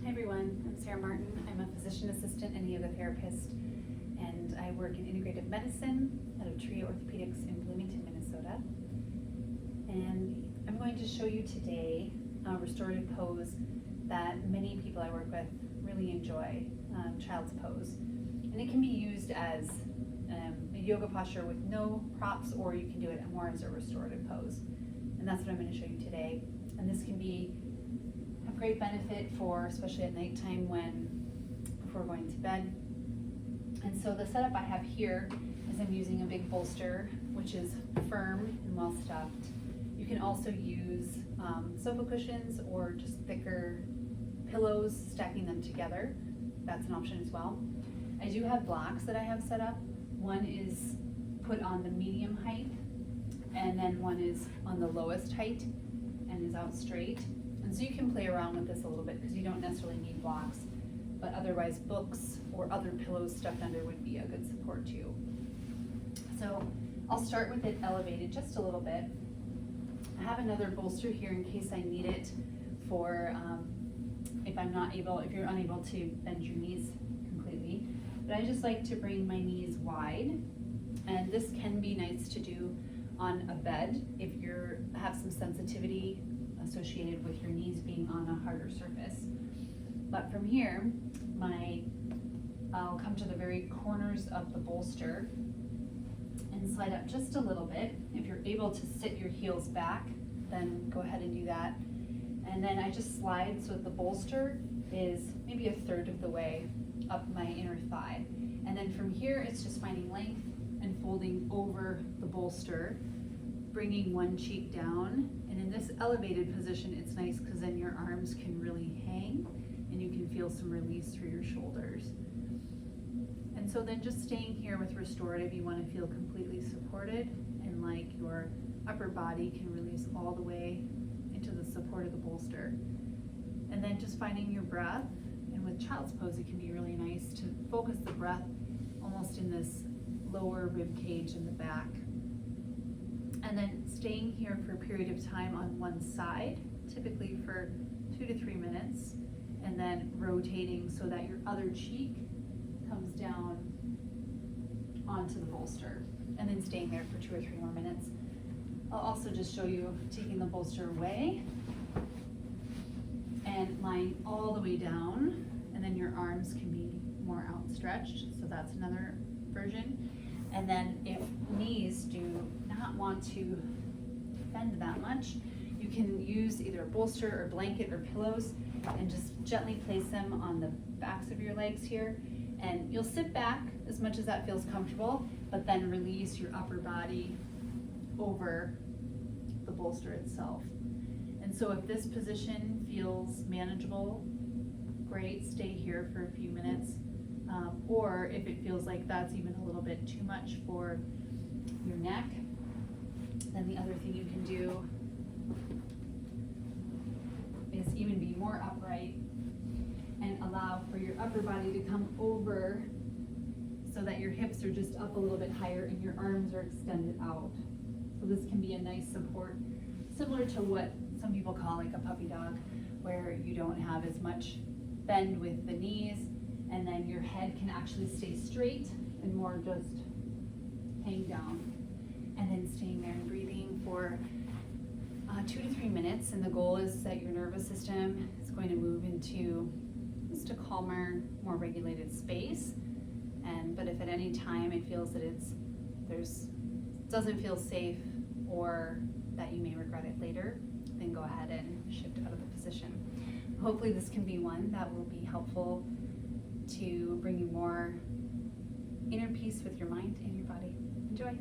Hi everyone, I'm Sarah Martin. I'm a physician assistant and yoga therapist, and I work in integrative medicine out of Trio Orthopedics in Bloomington, Minnesota. And I'm going to show you today a restorative pose that many people I work with really enjoy, child's pose. And it can be used as a yoga posture with no props, or you can do it more as a restorative pose. And that's what I'm going to show you today. And this can be a great benefit for, especially at nighttime before going to bed. And so the setup I have here is I'm using a big bolster, which is firm and well stuffed. You can also use sofa cushions or just thicker pillows, stacking them together. That's an option as well. I do have blocks that I have set up. One is put on the medium height, and then one is on the lowest height and is out straight. And so you can play around with this a little bit because you don't necessarily need blocks, but otherwise books or other pillows stuffed under would be a good support too. So I'll start with it elevated just a little bit. I have another bolster here in case I need it for if you're unable to bend your knees completely. But I just like to bring my knees wide, and this can be nice to do on a bed if you have some sensitivity associated with your knees being on a harder surface. But from here, I'll come to the very corners of the bolster and slide up just a little bit. If you're able to sit your heels back, then go ahead and do that. And then I just slide so that the bolster is maybe a third of the way up my inner thigh. And then from here, it's just finding length and folding over the bolster, bringing one cheek down. And in this elevated position, it's nice because then your arms can really hang and you can feel some release through your shoulders. And so then just staying here with restorative, you want to feel completely supported and like your upper body can release all the way into the support of the bolster. And then just finding your breath. And with child's pose, it can be really nice to focus the breath almost in this lower rib cage in the back. And then staying here for a period of time on one side, typically for 2 to 3 minutes, and then rotating so that your other cheek comes down onto the bolster, and then staying there for 2 or 3 more minutes. I'll also just show you taking the bolster away and lying all the way down, and then your arms can be more outstretched, so that's another version. And then if knees do not want to bend that much, you can use either a bolster or blanket or pillows and just gently place them on the backs of your legs here. And you'll sit back as much as that feels comfortable, but then release your upper body over the bolster itself. And so if this position feels manageable, great, stay here for a few minutes. Or if it feels like that's even a little bit too much for your neck, then the other thing you can do is even be more upright and allow for your upper body to come over so that your hips are just up a little bit higher and your arms are extended out. So this can be a nice support, similar to what some people call like a puppy dog, where you don't have as much bend with the knees, and then your head can actually stay straight and more just hang down. And then staying there and breathing for 2 to 3 minutes. And the goal is that your nervous system is going to move into just a calmer, more regulated space. But if at any time it feels that doesn't feel safe, or that you may regret it later, then go ahead and shift out of the position. Hopefully this can be one that will be helpful to bring you more inner peace with your mind and your body. Enjoy.